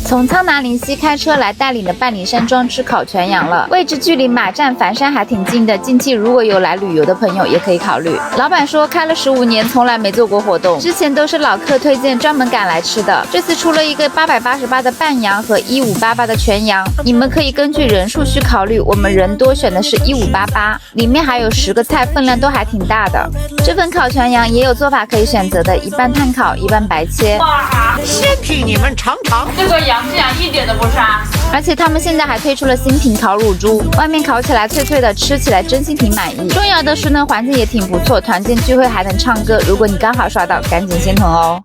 从苍南临溪开车来大岭的半里山庄吃烤全羊了，位置距离马站梵山还挺近的，近期如果有来旅游的朋友也可以考虑。老板说开了15年，从来没做过活动，之前都是老客推荐专门赶来吃的。这次出了一个888的半羊和1588的全羊，你们可以根据人数去考虑，我们人多选的是1588，里面还有10个菜，分量都还挺大的。这份烤全羊也有做法可以选择的，一半炭烤，一半白切。哇，先替你们尝尝，这个羊质啊一点都不膻。而且他们现在还推出了新品烤乳猪，外面烤起来脆脆的，吃起来真心挺满意。重要的是呢，环境也挺不错，团建聚会还能唱歌。如果你刚好刷到，赶紧先囤哦。